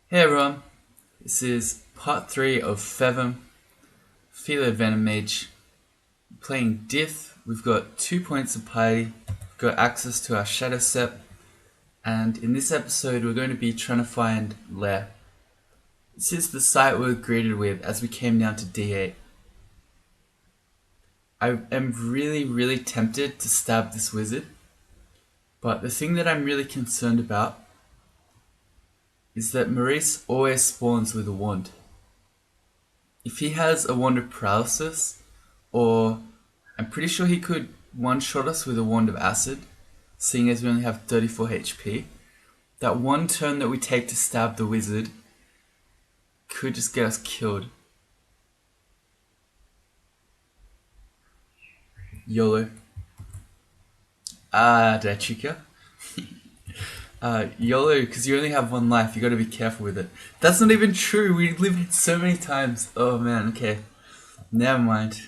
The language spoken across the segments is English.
Hey everyone, this is part 3 of FeVM, Felid Venom Mage. Playing Diff, we've got 2 points of piety, we've got access to our shadow set, and in this episode we're going to be trying to find Lair. This is the site we're greeted with as we came down to D8. I am really tempted to stab this wizard, but the thing that I'm really concerned about is that Maurice always spawns with a wand. If he has a wand of paralysis, or I'm pretty sure he could one-shot us with a wand of acid, seeing as we only have 34 HP, that one turn that we take to stab the wizard could just get us killed. YOLO. Did I trick you? YOLO, because you only have one life, you gotta be careful with it. That's not even true, we live it so many times. Oh man, okay. Never mind.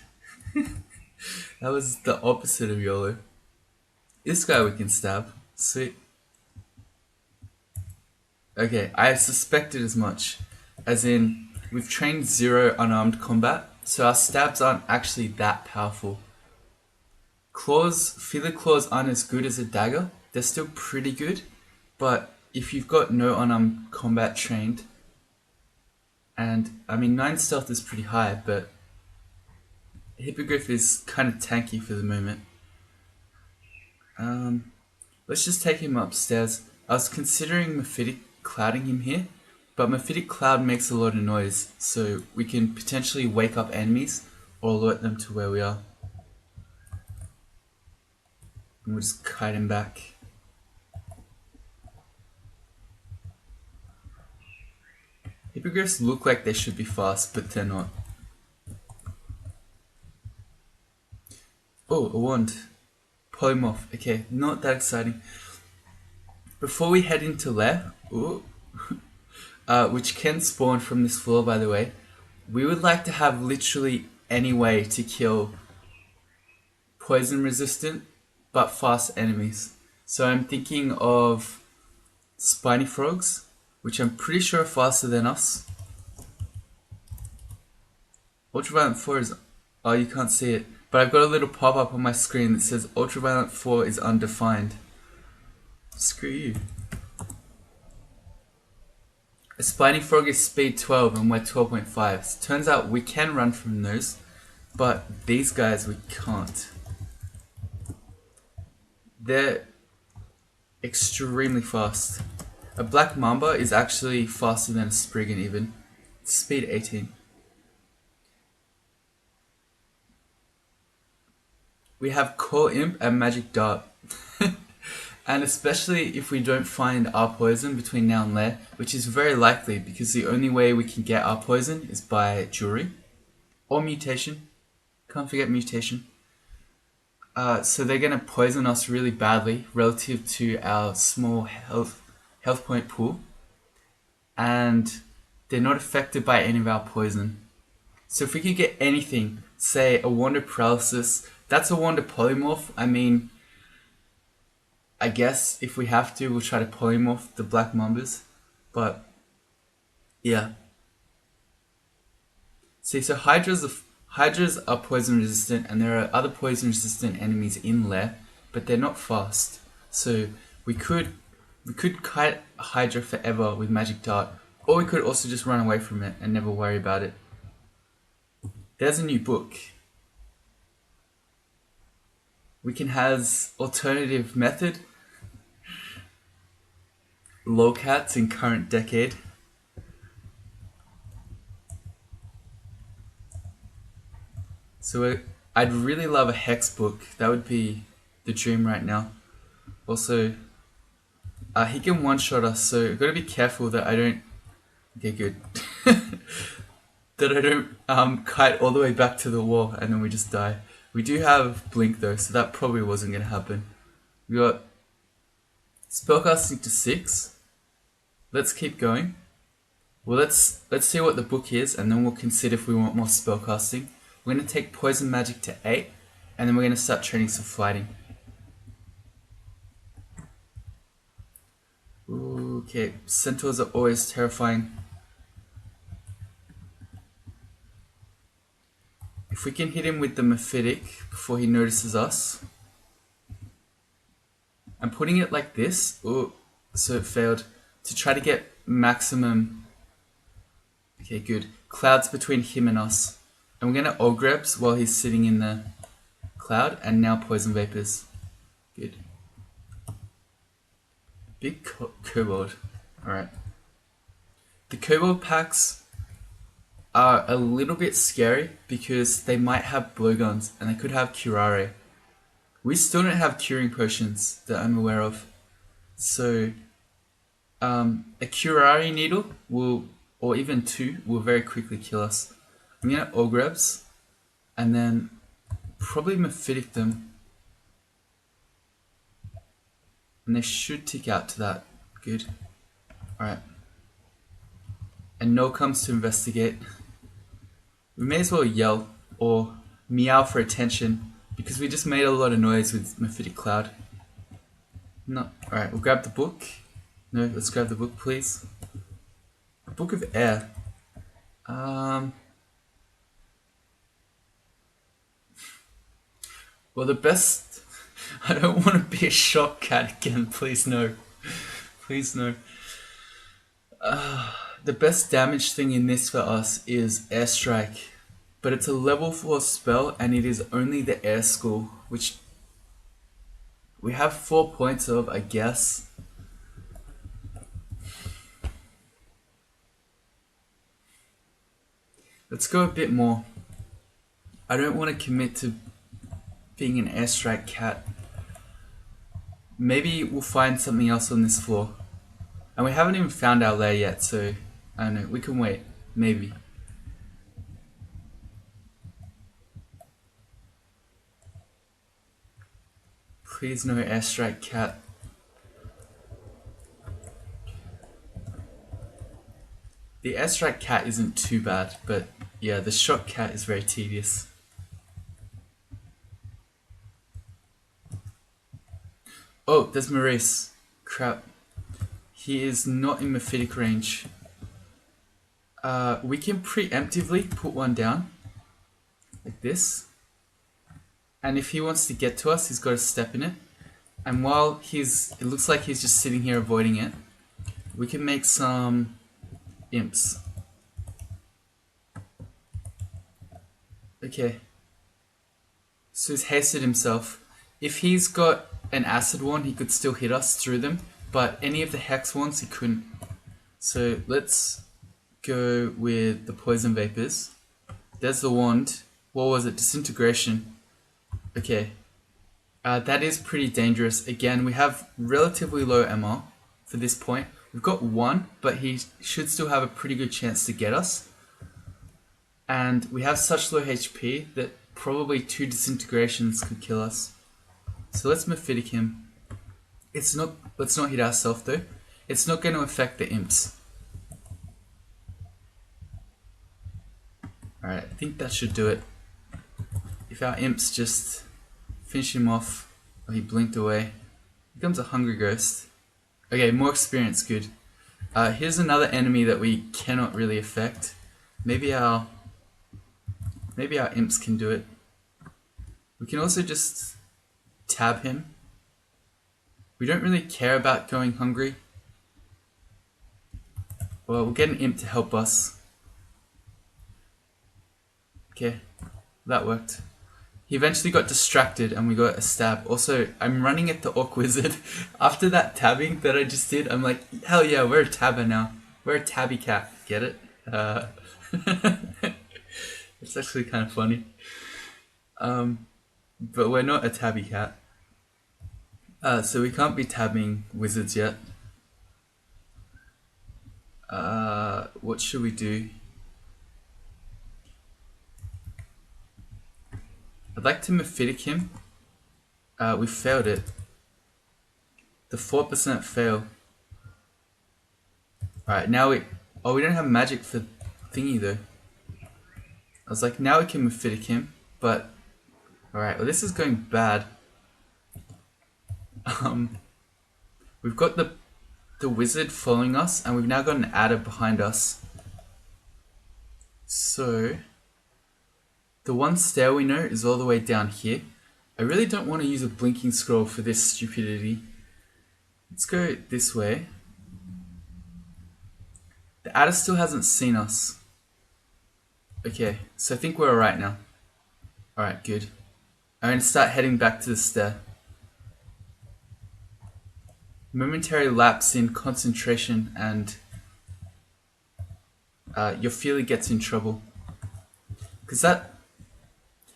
That was the opposite of YOLO. This guy we can stab. Sweet. Okay, I suspected as much. As in, we've trained 0 unarmed combat, so our stabs aren't actually that powerful. Claws, feather claws aren't as good as a dagger. They're still pretty good, but if you've got no unarmed combat trained, and I mean 9 stealth is pretty high, but Hippogriff is kind of tanky for the moment. Let's just take him upstairs. I was considering Mephitic clouding him here, but Mephitic cloud makes a lot of noise, so we can potentially wake up enemies or alert them to where we are. And we'll just kite him back. Hippogriffs look like they should be fast, but they're not. Oh, a wand. Polymorph. Okay, not that exciting. Before we head into Lair, which can spawn from this floor by the way, we would like to have literally any way to kill poison resistant but fast enemies. So I'm thinking of spiny frogs, which I'm pretty sure are faster than us. Ultraviolent 4 is... oh, you can't see it. But I've got a little pop-up on my screen that says Ultraviolent 4 is undefined. Screw you. A spiny frog is speed 12 and we're 12.5. So turns out we can run from those, but these guys we can't. They're extremely fast. A black mamba is actually faster than a spriggan even. It's speed 18. We have Core Imp and Magic Dart. And especially if we don't find our poison between now and Lair, which is very likely because the only way we can get our poison is by jewelry. Or mutation. Can't forget mutation. So they're going to poison us really badly relative to our small health point pool. And they're not affected by any of our poison. So if we could get anything, say a wand of paralysis, that's a wand of polymorph. I mean, I guess if we have to, we'll try to polymorph the black mambas. But, yeah. See, so hydras are poison resistant, and there are other poison resistant enemies in Lair, but they're not fast. So we could kite a hydra forever with magic dart, or we could also just run away from it and never worry about it. There's a new book. We can has alternative method. Lolcats in current decade. So I'd really love a hex book. That would be the dream right now. Also, he can one-shot us, so I've got to be careful that I don't... okay, good. That I don't kite all the way back to the wall and then we just die. We do have blink though, so that probably wasn't going to happen. We got spellcasting to 6. Let's keep going. Well, let's see what the book is, and then we'll consider if we want more spellcasting. We're going to take poison magic to 8, and then we're going to start training some fighting. Okay, centaurs are always terrifying. If we can hit him with the Mephitic before he notices us. I'm putting it like this. Oh, so it failed. To try to get maximum. Okay, good. Clouds between him and us. And we're going to Ogrebs while he's sitting in the cloud. And now Poison Vapors. Good. Big Kobold. Alright. The Kobold packs are a little bit scary because they might have blowguns and they could have curare. We still don't have curing potions that I'm aware of. So, a curare needle will, or even two, will very quickly kill us. I'm gonna Ogrebs and then probably Mephitic them. And they should tick out to that. Good. Alright. And No comes to investigate. We may as well yell or meow for attention because we just made a lot of noise with Mephitic Cloud. No. Alright, we'll grab the book. No, let's grab the book, please. A Book of Air. Well, the best... I don't want to be a shock cat again, please no. Please no. The best damage thing in this for us is Airstrike. But it's a level 4 spell and it is only the Air School, which we have 4 points of, I guess. Let's go a bit more. I don't want to commit to being an Airstrike cat. Maybe we'll find something else on this floor. And we haven't even found our lair yet, so I don't know, we can wait. Maybe. Please no Airstrike cat. The Airstrike cat isn't too bad, but yeah, the shock cat is very tedious. Oh, there's Maurice. Crap. He is not in Mephitic range. We can preemptively put one down. Like this. And if he wants to get to us, he's got to step in it. And while it looks like he's just sitting here avoiding it, we can make some imps. Okay. So he's hasted himself. If he's got an acid wand, he could still hit us through them, but any of the hex wands, he couldn't. So let's go with the poison vapors. There's the wand. What was it? Disintegration. Okay. That is pretty dangerous. Again, we have relatively low MR for this point. We've got one, but he should still have a pretty good chance to get us. And we have such low HP that probably 2 disintegrations could kill us. So let's Mephitic him. Let's not hit ourselves though. It's not going to affect the imps. Alright, I think that should do it. If our imps just finish him off, or he blinked away, he becomes a hungry ghost. Okay, more experience, good. Here's another enemy that we cannot really affect. Maybe our imps can do it. We can also just tab him. We don't really care about going hungry. Well, we'll get an imp to help us. Okay, that worked. He eventually got distracted and we got a stab. Also, I'm running at the Orc Wizard. After that tabbing that I just did, I'm like, hell yeah, we're a tabber now. We're a tabby cat. Get it? It's actually kind of funny. But we're not a tabby cat. So we can't be tabbing wizards yet. What should we do? I'd like to Mephitic him. We failed it. The 4% fail. Alright, now we don't have magic for thingy though. I was like, now we can Mephitic him, but alright, well this is going bad. We've got the the wizard following us, and we've now got an adder behind us. So the one stair we know is all the way down here. I really don't want to use a blinking scroll for this stupidity. Let's go this way. The adder still hasn't seen us. Okay, so I think we're alright now. Alright, good. I'm going to start heading back to the stair. Momentary lapse in concentration and your Felid gets in trouble. Because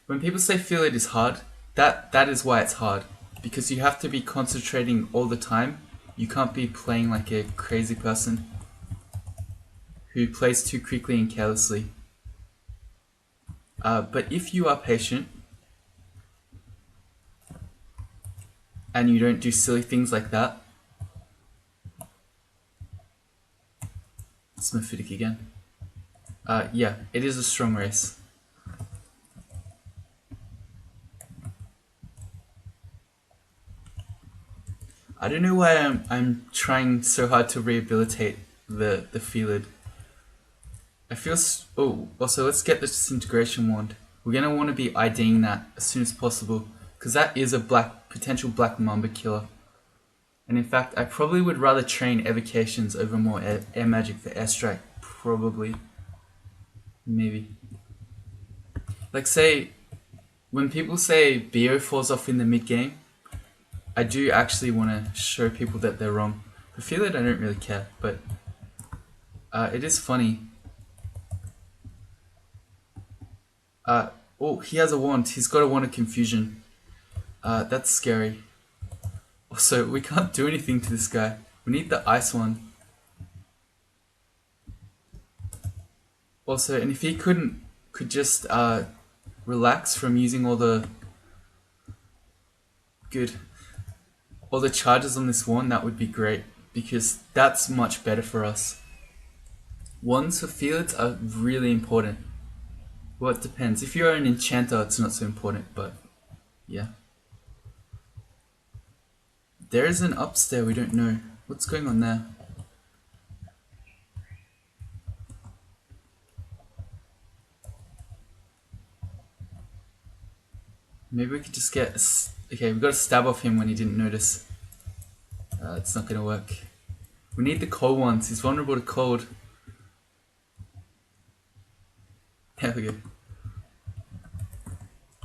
when people say Felid is hard, that is why it's hard. Because you have to be concentrating all the time. You can't be playing like a crazy person who plays too quickly and carelessly. But if you are patient and you don't do silly things like that, it's Mephitic again. Yeah, it is a strong race. I don't know why I'm trying so hard to rehabilitate the Felid. I feel oh, also let's get the disintegration wand. We're gonna want to be IDing that as soon as possible because that is a potential black mamba killer. And in fact, I probably would rather train evocations over more air magic for airstrike. Probably, maybe. Like say, when people say Bio falls off in the mid game, I do actually want to show people that they're wrong. For Felid, I don't really care, but it is funny. Oh, he has a wand. He's got a wand of confusion. That's scary. Also, we can't do anything to this guy. We need the ice one. Also, and if he could just relax from using all the charges on this wand, that would be great because that's much better for us. Wands for Felids are really important. Well, it depends. If you're an enchanter, it's not so important, but yeah. There is an upstairs we don't know. What's going on there? Maybe we could just get... Okay, we've got to stab off him when he didn't notice. It's not going to work. We need the cold ones. He's vulnerable to cold. There we go.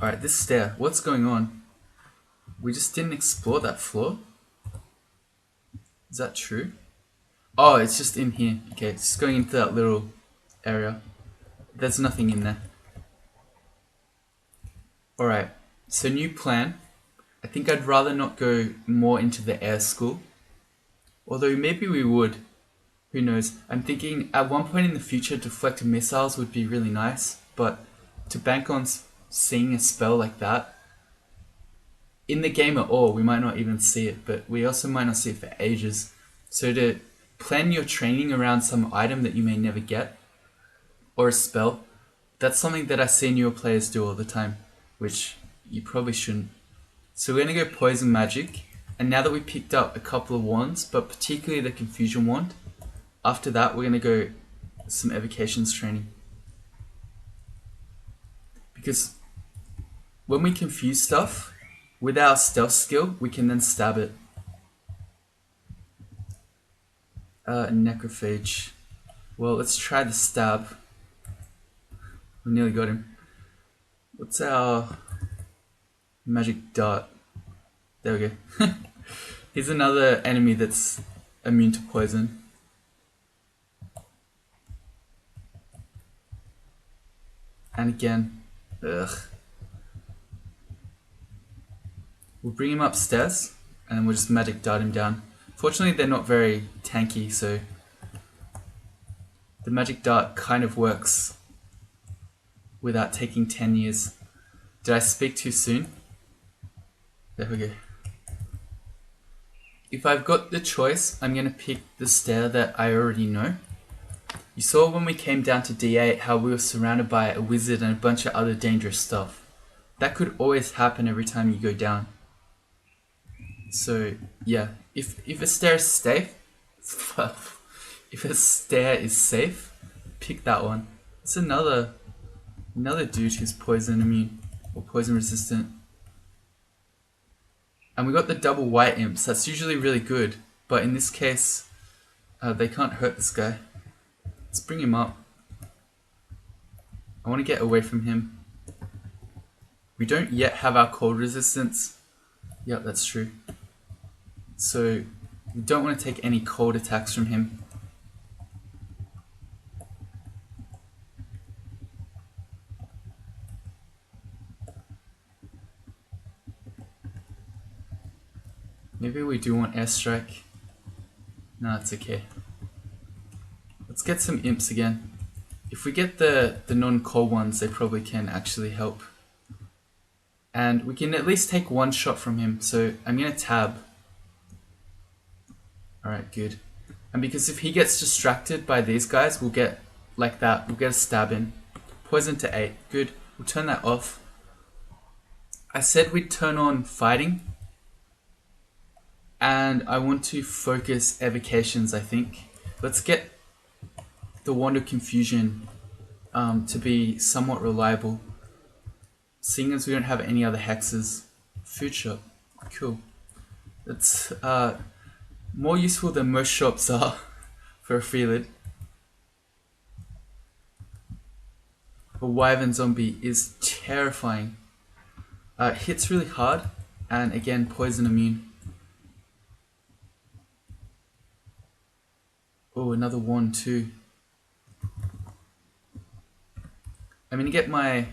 Alright, this stair. What's going on? We just didn't explore that floor? Is that true? Oh, it's just in here. Okay, it's just going into that little area. There's nothing in there. Alright, so new plan. I think I'd rather not go more into the air school. Although maybe we would. Who knows? I'm thinking at one point in the future deflected missiles would be really nice, but to bank on seeing a spell like that in the game at all, we might not even see it, but we also might not see it for ages. So to plan your training around some item that you may never get, or a spell, that's something that I see newer players do all the time, which you probably shouldn't. So we're going to go Poison Magic, and now that we picked up a couple of wands, but particularly the Confusion wand, after that we're going to go some Evocations training. Because when we confuse stuff, with our stealth skill, we can then stab it. Necrophage. Well, let's try the stab. We nearly got him. What's our magic dart? There we go. Here's another enemy that's immune to poison. And again, ugh. We'll bring him upstairs, and then we'll just magic dart him down. Fortunately, they're not very tanky, so the magic dart kind of works without taking 10 years. Did I speak too soon? There we go. If I've got the choice, I'm going to pick the stair that I already know. You saw when we came down to D8 how we were surrounded by a wizard and a bunch of other dangerous stuff. That could always happen every time you go down. So yeah, if a stair is safe, If a stair is safe, pick that one. It's another dude who's poison immune or poison resistant. And we got the double white imps. That's usually really good, but in this case, they can't hurt this guy. Let's bring him up. I want to get away from him. We don't yet have our cold resistance. Yep, that's true. So we don't want to take any cold attacks from him. Maybe we do want airstrike. No, it's okay. Let's get some imps again. If we get the non-cold ones, they probably can actually help. And we can at least take one shot from him, so I'm going to tab. Alright, good. And because if he gets distracted by these guys, we'll get like that. We'll get a stab in. Poison to 8. Good. We'll turn that off. I said we'd turn on fighting. And I want to focus evocations, I think. Let's get the Wand of Confusion to be somewhat reliable. Seeing as we don't have any other hexes. Food shop. Cool. That's more useful than most shops are for a Felid. A Wyvern zombie is terrifying. Hits really hard, and again, poison immune. Oh, another one too. I'm gonna get my...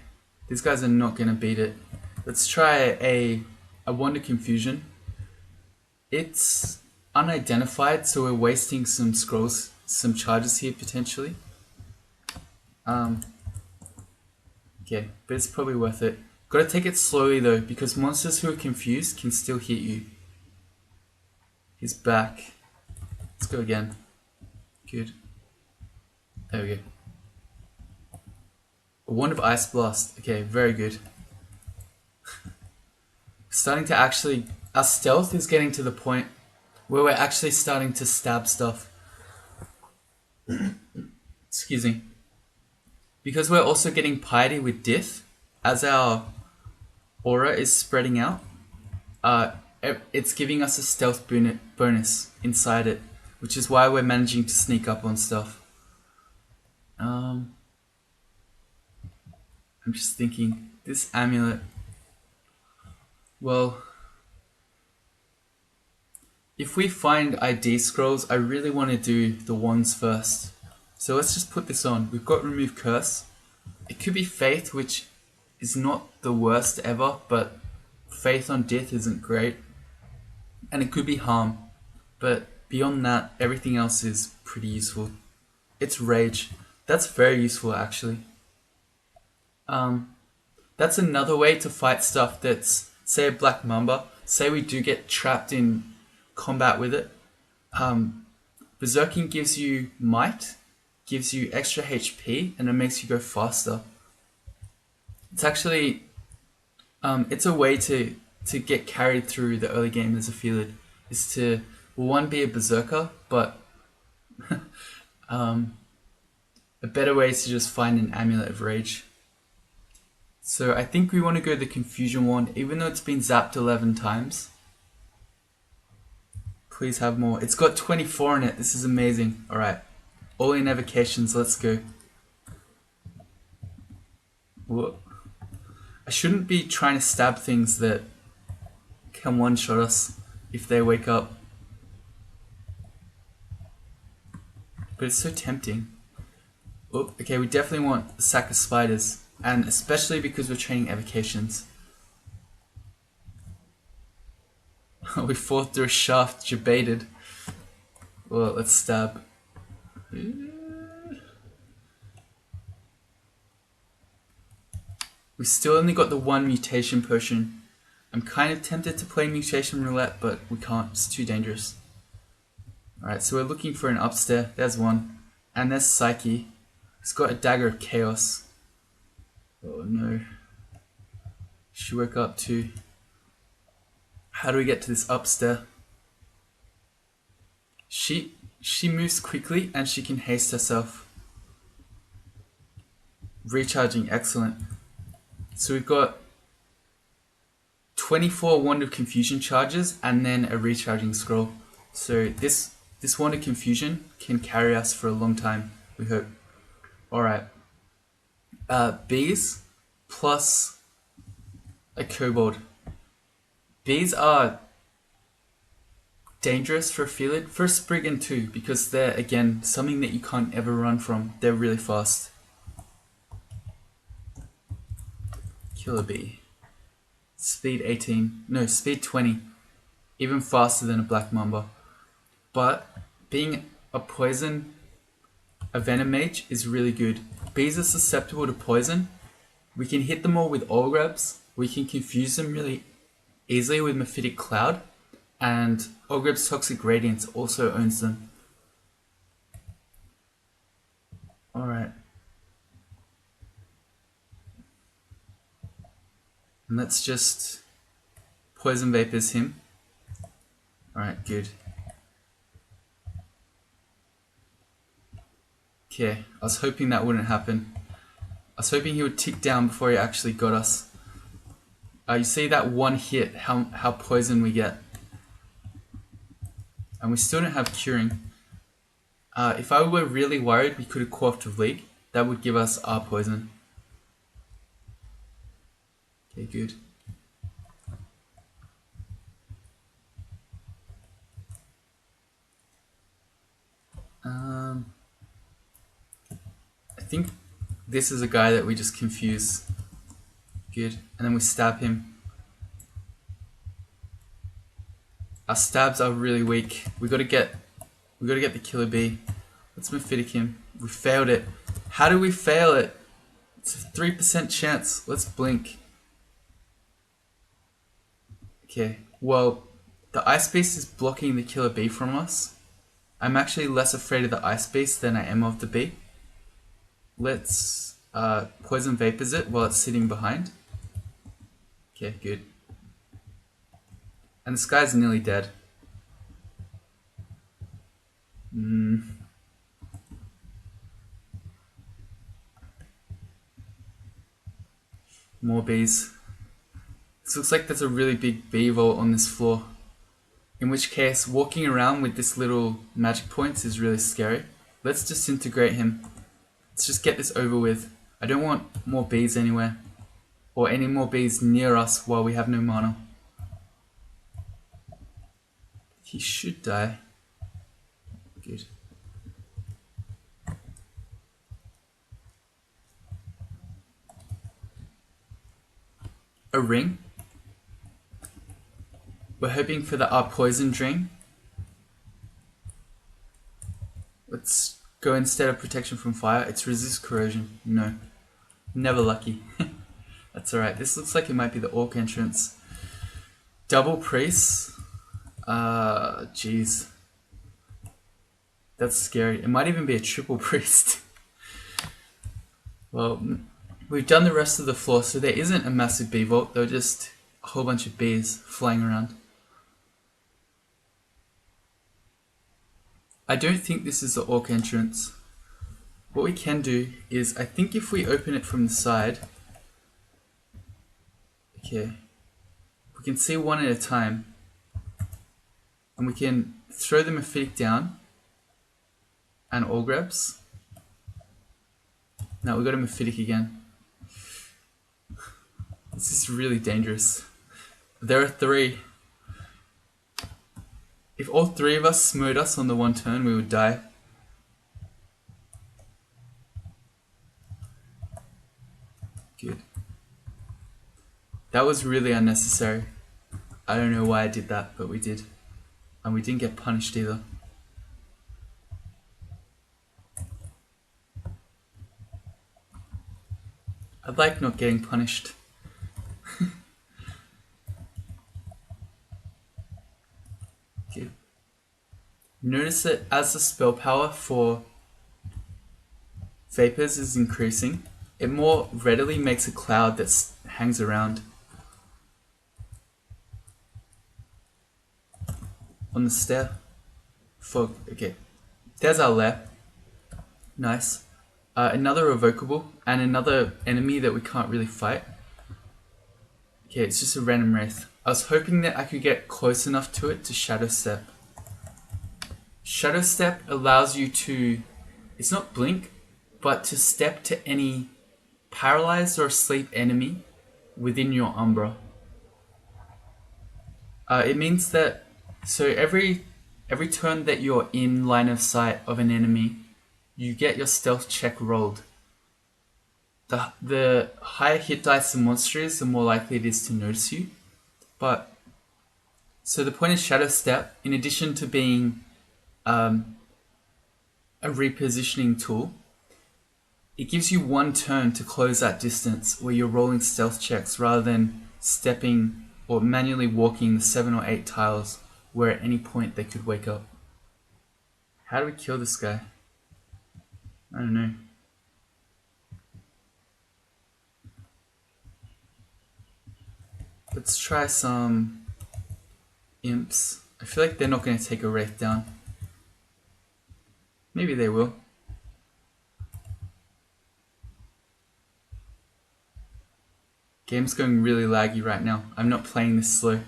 These guys are not gonna beat it. Let's try a Wand of Confusion. It's unidentified, so we're wasting some scrolls, some charges here potentially. Okay, but it's probably worth it. Gotta take it slowly though, because monsters who are confused can still hit you. He's back. Let's go again. Good. There we go. A Wand of Ice Blast. Okay, very good. Starting to actually... Our stealth is getting to the point where we're actually starting to stab stuff. Excuse me. Because we're also getting piety with Diff, as our aura is spreading out, it's giving us a stealth bonus inside it, which is why we're managing to sneak up on stuff. I'm just thinking, this amulet, well, if we find ID scrolls, I really want to do the wands first. So let's just put this on. We've got Remove Curse. It could be Faith, which is not the worst ever, but Faith on Death isn't great. And it could be Harm, but beyond that, everything else is pretty useful. It's Rage. That's very useful actually. That's another way to fight stuff that's, say, a Black Mamba. Say we do get trapped in combat with it. Berserking gives you might, gives you extra HP, and it makes you go faster. It's actually, it's a way to get carried through the early game as a Felid, is to, well, one, be a Berserker, but a better way is to just find an Amulet of Rage. So I think we want to go the Confusion Wand, even though it's been zapped 11 times. Please have more. It's got 24 in it. This is amazing. Alright. All in evocations. Let's go. Whoa. I shouldn't be trying to stab things that can one-shot us if they wake up. But it's so tempting. Oh, okay, we definitely want a sack of spiders. And especially because we're training evocations. We fought through a shaft, debated. Well, let's stab. We still only got the one mutation potion. I'm kind of tempted to play mutation roulette, but we can't. It's too dangerous. Alright, so we're looking for an upstair. There's one. And there's Psyche. He's got a dagger of chaos. Oh no. She woke up too. How do we get to this upstair? She She moves quickly and she can haste herself. Recharging, excellent. So we've got 24 Wand of Confusion charges and then a recharging scroll. So this Wand of Confusion can carry us for a long time, we hope. Alright. Bees plus a kobold. Bees are dangerous for a Felid, for a Spriggan too, because they're, again, something that you can't ever run from. They're really fast. Killer bee. Speed 18. No, speed 20. Even faster than a black mamba. But being a venom mage is really good. Bees are susceptible to poison. We can hit them all with all grabs. We can confuse them really easily with Mephitic Cloud. And Ogreb's Toxic Radiance also owns them. Alright. And let's just Poison Vapors him. Alright, good. Okay, I was hoping that wouldn't happen. I was hoping he would tick down before he actually got us. You see that one hit, how poison we get. And we still don't have curing. If I were really worried we could have Cooperative of League. That would give us our poison. Okay, good. I think this is a guy that we just confuse. Good. And then we stab him. Our stabs are really weak. We gotta get the killer bee. Let's Mephitic him. We failed it. How do we fail it? It's a 3% chance. Let's blink. Okay. Well, the ice beast is blocking the killer bee from us. I'm actually less afraid of the ice beast than I am of the bee. Let's poison vapors it while it's sitting behind. Okay, good. And this guy's nearly dead. More bees. This looks like there's a really big bee vault on this floor. In which case, walking around with this little magic points is really scary. Let's disintegrate him. Let's just get this over with. I don't want more bees anywhere. Or any more bees near us while we have no mana. He should die. Good. A ring. We're hoping for our poison ring. Let's go instead of protection from fire. It's resist corrosion. No. Never lucky. That's alright. This looks like it might be the orc entrance. Double priests. Jeez. That's scary. It might even be a triple priest. Well, we've done the rest of the floor, so there isn't a massive bee vault. There are just a whole bunch of bees flying around. I don't think this is the orc entrance. What we can do is, I think if we open it from the side, okay, we can see one at a time, and we can throw the Mephitic down, and all grabs. Now we got a Mephitic again. This is really dangerous. There are 3. If all 3 of us smote us on the one turn, we would die. Good. That was really unnecessary. I don't know why I did that, but we did. And we didn't get punished either. I like not getting punished. Okay. Notice that as the spell power for vapors is increasing, it more readily makes a cloud that hangs around. On the stair. Fog, okay. There's our lair. Nice. Another revocable and another enemy that we can't really fight. Okay, it's just a random wraith. I was hoping that I could get close enough to it to Shadow Step. Shadow Step allows you to, it's not blink, but to step to any paralyzed or asleep enemy within your umbra. It means that, so every turn that you're in line of sight of an enemy, you get your stealth check rolled. The higher hit dice the monster is, the more likely it is to notice you. But, so the point of Shadow Step, in addition to being a repositioning tool, it gives you one turn to close that distance where you're rolling stealth checks rather than stepping or manually walking the 7 or 8 tiles where at any point they could wake up. How do we kill this guy? I don't know. Let's try some imps. I feel like they're not going to take a wraith down. Maybe they will. Game's going really laggy right now. I'm not playing this slow.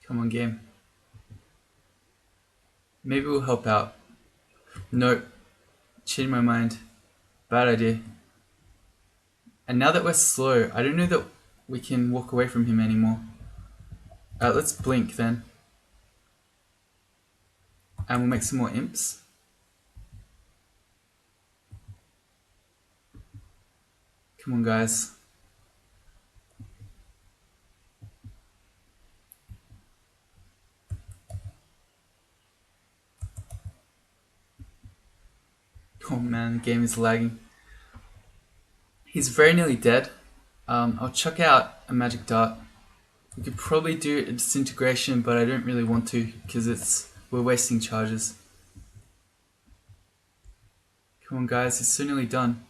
Come on, game. Maybe we'll help out. Nope. Changed my mind. Bad idea. And now that we're slow, I don't know that we can walk away from him anymore. Let's blink then. And we'll make some more imps. Come on, guys. Oh man, the game is lagging. He's very nearly dead. I'll chuck out a magic dart. We could probably do a disintegration, but I don't really want to because we're wasting charges. Come on, guys, it's so nearly done.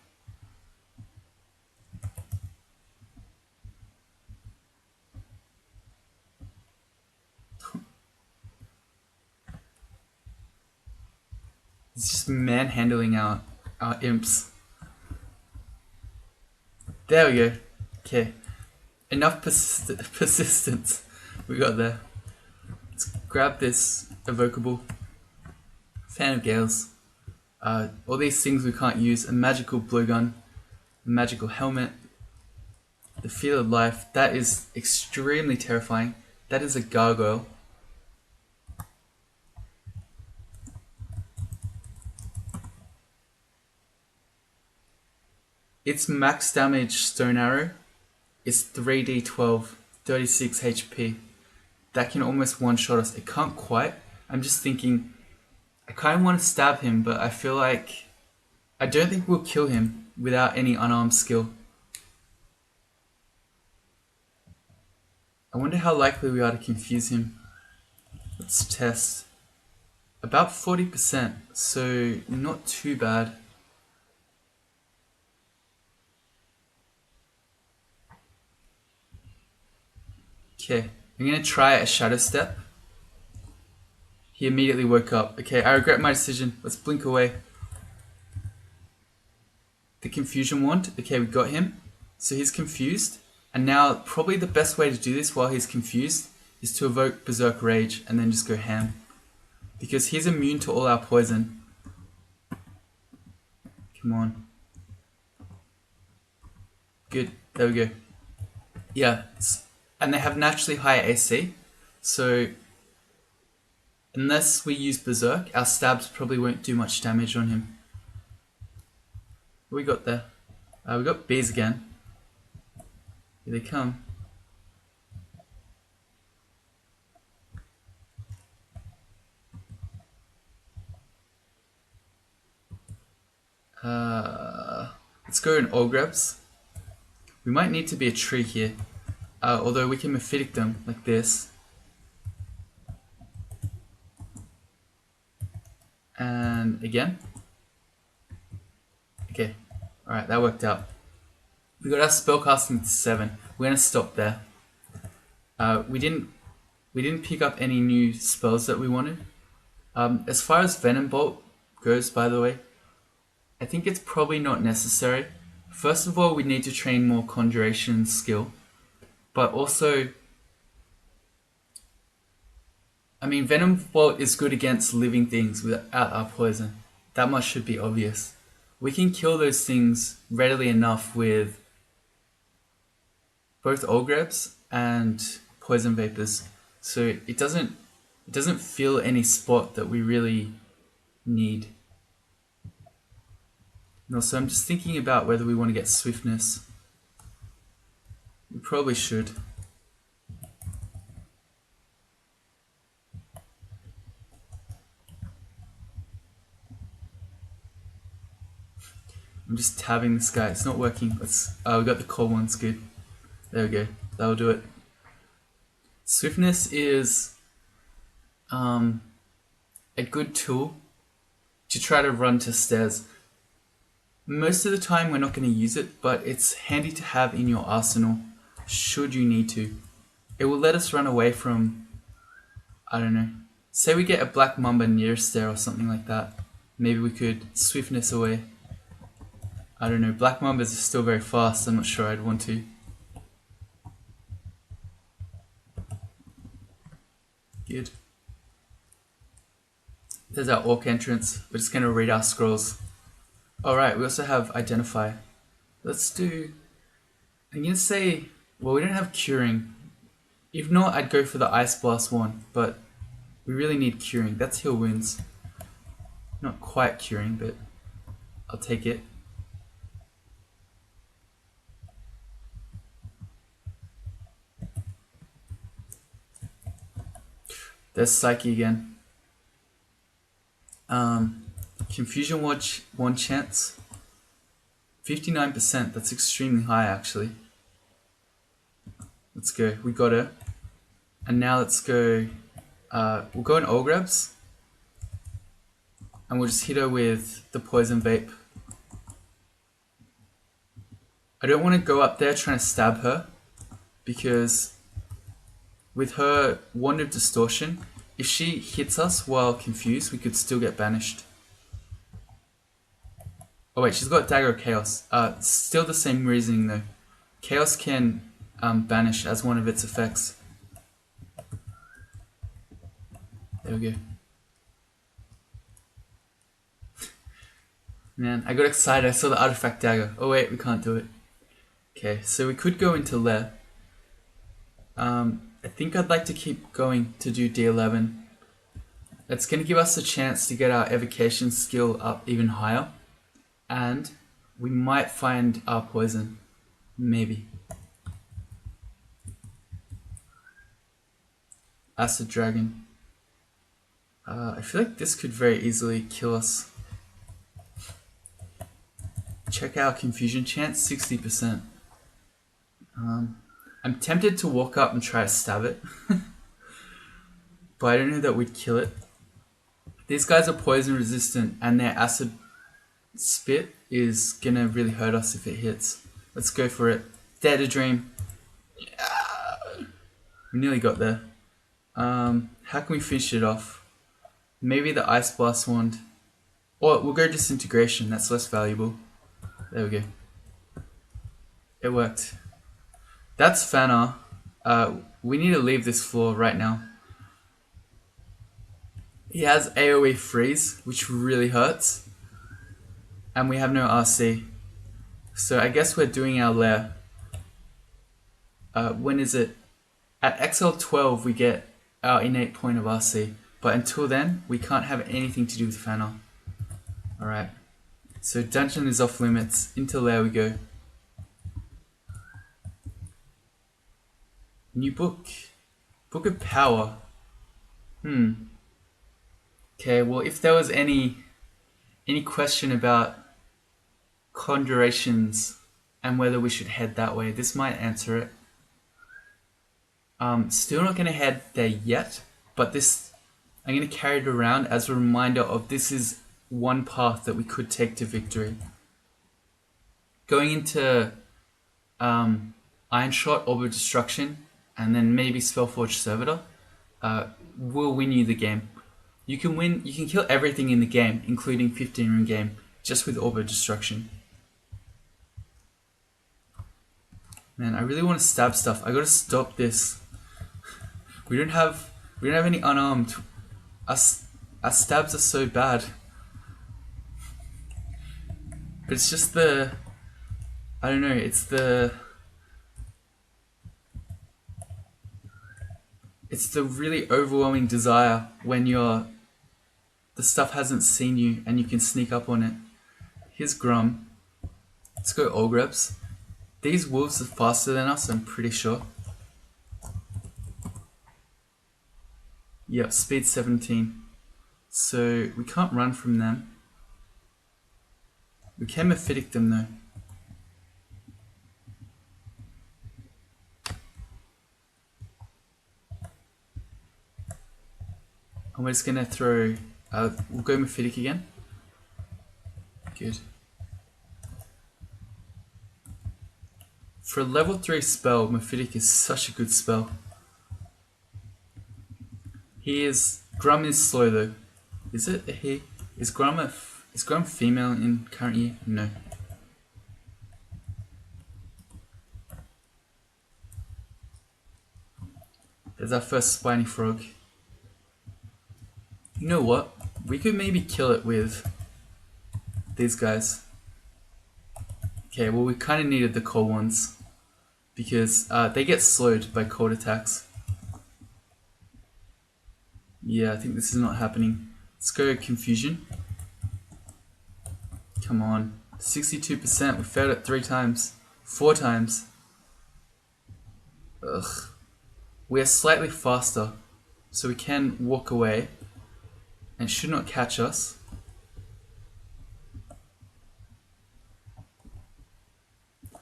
It's just manhandling our imps. There we go. Okay. Enough persistence. We got there. Let's grab this evocable. Fan of Gales. All these things we can't use. A magical blowgun. A magical helmet. The Felid Life. That is extremely terrifying. That is a gargoyle. Its max damage stone arrow is 3d12, 36 HP. That can almost one-shot us. It can't quite. I'm just thinking, I kind of want to stab him, but I feel like I don't think we'll kill him without any unarmed skill. I wonder how likely we are to confuse him. Let's test. About 40%, so not too bad. Okay, I'm gonna try a Shadow Step. He immediately woke up. Okay, I regret my decision. Let's blink away. The Confusion Wand. Okay, we got him. So he's confused. And now, probably the best way to do this while he's confused is to evoke Berserk Rage and then just go ham. Because he's immune to all our poison. Come on. Good, there we go. Yeah, and they have naturally higher AC. So, unless we use Berserk, our stabs probably won't do much damage on him. What we got there? We got bees again. Here they come. Let's go in Ogrebs. We might need to be a tree here. Although we can mephitic them like this. And again. Okay, alright, that worked out. We got our spellcasting to 7. We're gonna stop there. We didn't pick up any new spells that we wanted. As far as Venom Bolt goes, by the way, I think it's probably not necessary. First of all, we need to train more conjuration skill, but also, I mean, Venom Bolt is good against living things without our poison. That much should be obvious. We can kill those things readily enough with both Ogrebs and Poison Vapors, so it doesn't fill any spot that we really need. No, so I'm just thinking about whether we want to get Swiftness. We probably should. I'm just tabbing this guy. It's not working. We got the core ones. Good. There we go. That'll do it. Swiftness is a good tool to try to run to stairs. Most of the time we're not going to use it, but it's handy to have in your arsenal should you need to. It will let us run away from, I don't know, say we get a black mamba near a stair or something like that. Maybe we could Swiftness away. I don't know, black mambas are still very fast. I'm not sure I'd want to. Good. There's our orc entrance. We're just going to read our scrolls. Alright, we also have Identify. Let's do... I'm going to say... Well, we don't have Curing. If not, I'd go for the Ice Blast one. But we really need Curing. That's heal wounds. Not quite Curing, but I'll take it. There's Psyche again. Confusion Watch, 1 chance. 59%, that's extremely high actually. Let's go, we got her. And now let's go, we'll go in Ogrebs. And we'll just hit her with the Poison Vape. I don't want to go up there trying to stab her, because with her Wand of Distortion, if she hits us while confused, we could still get banished. Oh wait, she's got Dagger of Chaos. Still the same reasoning though. Chaos can banish as one of its effects. There we go. Man, I got excited. I saw the Artifact Dagger. Oh wait, we can't do it. Okay, so we could go into Lair. I think I'd like to keep going to do D11. It's going to give us a chance to get our evocation skill up even higher. And we might find our poison. Maybe. Acid Dragon. I feel like this could very easily kill us. Check our confusion chance, 60%. I'm tempted to walk up and try to stab it. But I don't know that we'd kill it. These guys are poison resistant and their acid spit is gonna really hurt us if it hits. Let's go for it. Dare to dream. Yeah. We nearly got there. How can we finish it off? Maybe the Ice Blast Wand. Or we'll go Disintegration, that's less valuable. There we go. It worked. That's Fanar. We need to leave this floor right now. He has AoE freeze, which really hurts. And we have no RC. So I guess we're doing our lair. When is it? At XL12 we get our innate point of RC. But until then, we can't have anything to do with Fanar. Alright. So dungeon is off limits. Into lair we go. New book. Book of Power. Okay, well if there was any question about conjurations and whether we should head that way, this might answer it. Still not going to head there yet, but this I'm going to carry it around as a reminder of this is one path that we could take to victory. Going into Iron Shot, Orb Destruction, and then maybe Spellforge Servitor will win you the game. You can kill everything in the game, including 15 rune game, just with Orb Destruction. Man, I really want to stab stuff. I gotta stop this. We don't have any unarmed. Our stabs are so bad. But it's just I don't know, it's the really overwhelming desire when the stuff hasn't seen you and you can sneak up on it. Here's Grum. Let's go Ogrebs. These wolves are faster than us, I'm pretty sure. Yep, speed 17. So we can't run from them. We can Mephitic them though. And we're just gonna throw, we'll go Mephitic again. Good. For a level 3 spell, Mephitic is such a good spell. Grum is slow though. Is it a he? Is Grum female in current year? No. There's our first spiny frog. You know what? We could maybe kill it with these guys. Okay, well we kind of needed the cold ones because they get slowed by cold attacks. Yeah, I think this is not happening. Let's go Confusion. Come on. 62%. We failed it 3 times. 4 times. Ugh. We are slightly faster, so we can walk away and should not catch us.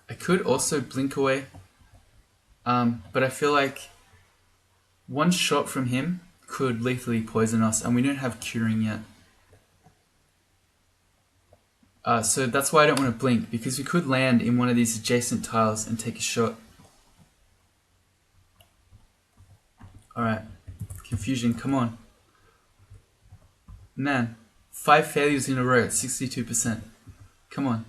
I could also blink away, but I feel like one shot from him could lethally poison us, and we don't have curing yet. So that's why I don't want to blink, because we could land in one of these adjacent tiles and take a shot. Alright, Confusion, come on. Man, 5 failures in a row at 62%. Come on.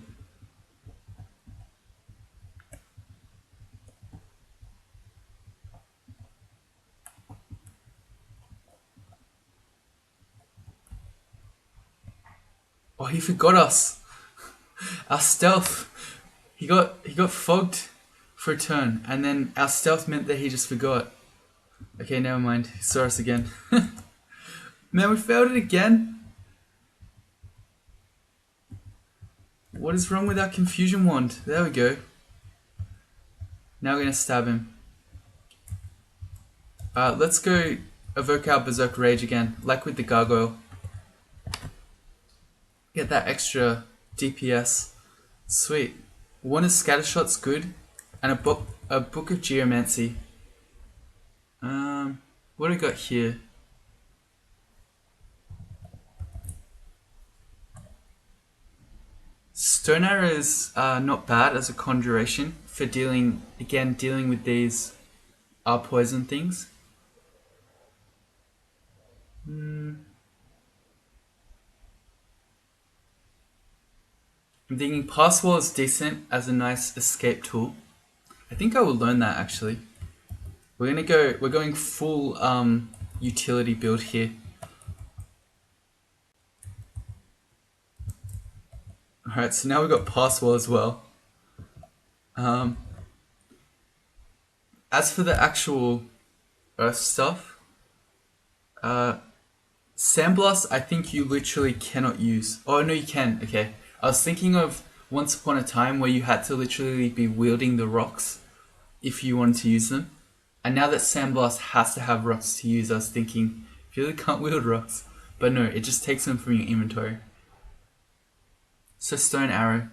Oh, he forgot us. Our stealth. He got fogged for a turn, and then our stealth meant that he just forgot. Okay, never mind. He saw us again. Man, we failed it again. What is wrong with our Confusion wand? There we go. Now we're gonna stab him. Let's go evoke our Berserk Rage again, like with the Gargoyle. Get that extra DPS. Sweet. One is Scattershot's good, and a book of Geomancy. What do we got here? Stone Arrow is not bad as a conjuration for dealing with these poison things. I'm thinking Passwall is decent as a nice escape tool. I think I will learn that actually. We're going full utility build here. Alright, so now we've got Passwall as well. As for the actual Earth stuff, Sandblast I think you literally cannot use. Oh no, you can, okay. I was thinking of once upon a time where you had to literally be wielding the rocks if you wanted to use them. And now that Sandblast has to have rocks to use, I was thinking, you really can't wield rocks. But no, it just takes them from your inventory. So Stone Arrow.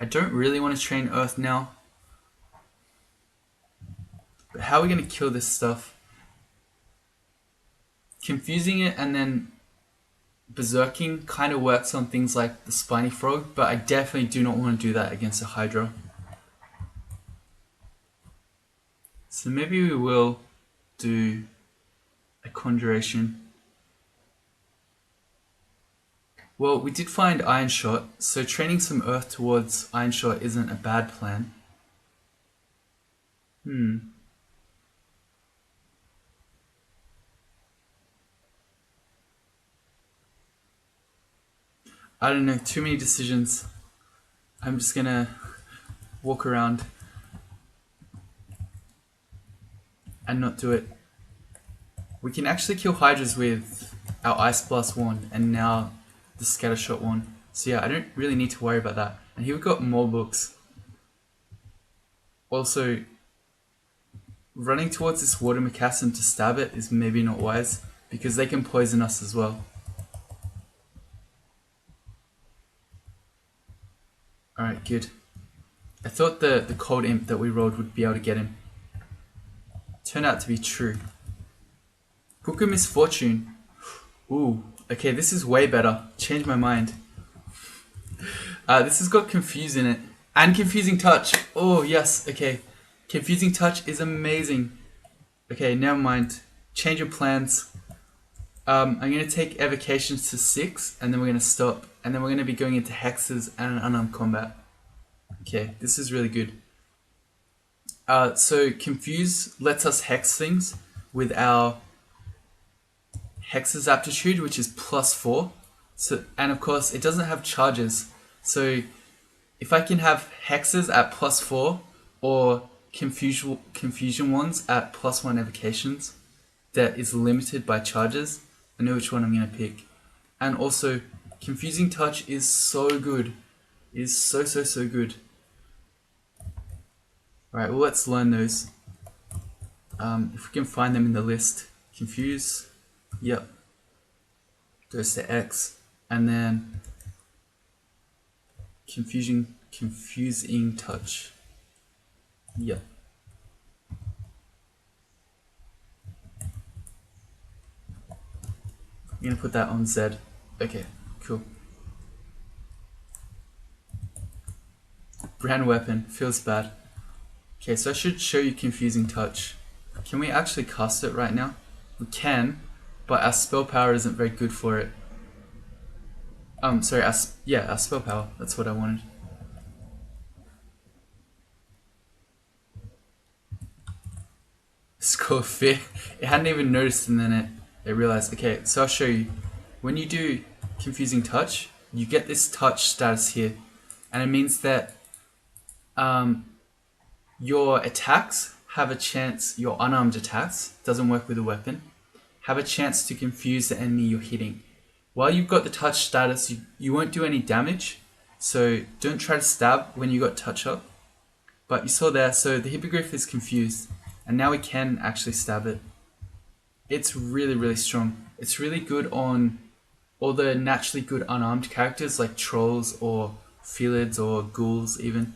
I don't really want to train Earth now. But how are we going to kill this stuff? Confusing it and then berserking kind of works on things like the Spiny Frog, but I definitely do not want to do that against a Hydra. So maybe we will do a conjuration. Well, we did find Iron Shot, so training some Earth towards Iron Shot isn't a bad plan. I don't know, too many decisions. I'm just gonna walk around and not do it. We can actually kill Hydras with our Ice Blast wand and now the Scatter Shot wand. So yeah, I don't really need to worry about that. And here we've got more books. Also, running towards this water Macassin to stab it is maybe not wise because they can poison us as well. Alright, good. I thought the cold imp that we rolled would be able to get him. Turned out to be true. Book of Misfortune. Ooh, okay, this is way better. Changed my mind. This has got Confuse in it. And Confusing Touch. Oh, yes, okay. Confusing Touch is amazing. Okay, never mind. Change of plans. I'm going to take Evocations to 6, and then we're going to stop. And then we're going to be going into Hexes and an unarmed combat. Okay, this is really good. So Confuse lets us hex things with our Hex's aptitude, which is +4. So, and of course, it doesn't have charges. So if I can have Hexes at +4 or confusion ones at +1 evocations that is limited by charges, I know which one I'm going to pick. And also, Confusing Touch is so good. It is so good. Alright, well, let's learn those. If we can find them in the list. Confuse. Yep. Goes to X. And then Confusing Touch. Yep. I'm gonna put that on Z. Okay, cool. Brand weapon, feels bad. Okay, so I should show you Confusing Touch. Can we actually cast it right now? We can, but our spell power isn't very good for it. Sorry, our spell power. That's what I wanted. Score fear. It hadn't even noticed, and then it realized. Okay, so I'll show you. When you do Confusing Touch, you get this touch status here, and it means that your attacks have a chance. Your unarmed attacks, doesn't work with a weapon, have a chance to confuse the enemy you're hitting. While you've got the touch status, you won't do any damage, so don't try to stab when you got touch up. But you saw there, so the Hippogriff is confused, and now we can actually stab it. It's really strong. It's really good on all the naturally good unarmed characters like trolls or Felids or ghouls even.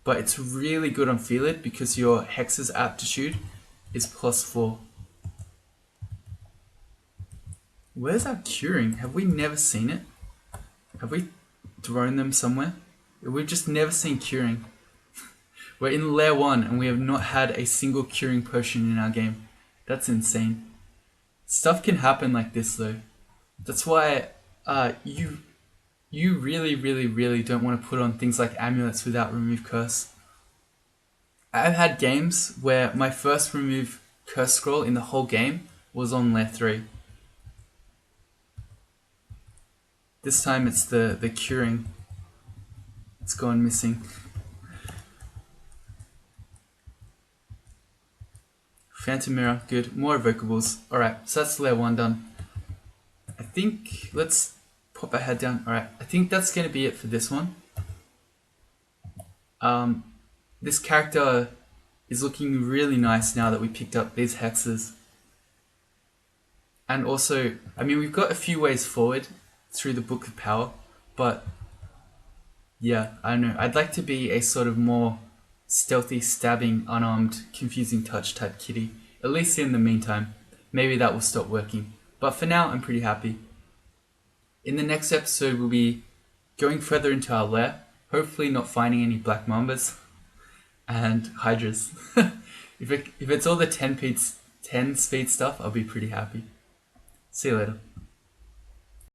But it's really good on Felid because your Hex's aptitude is +4. Where's our curing? Have we never seen it? Have we thrown them somewhere? We've just never seen curing. We're in layer 1 and we have not had a single curing potion in our game. That's insane. Stuff can happen like this though. That's why you really don't want to put on things like amulets without remove curse. I've had games where my first remove curse scroll in the whole game was on layer 3. This time it's the curing. It's gone missing. Phantom Mirror, good. More evocables. Alright, so that's layer 1 done. I think, let's pop our head down. Alright, I think that's going to be it for this one. This character is looking really nice now that we picked up these hexes. And also, I mean, we've got a few ways forward through the Book of Power, but yeah, I don't know. I'd like to be a sort of more stealthy, stabbing, unarmed, confusing touch type kitty. At least in the meantime. Maybe that will stop working. But for now, I'm pretty happy. In the next episode, we'll be going further into our lair. Hopefully not finding any black mambas and hydras. It If it's all the 10 speed stuff, I'll be pretty happy. See you later.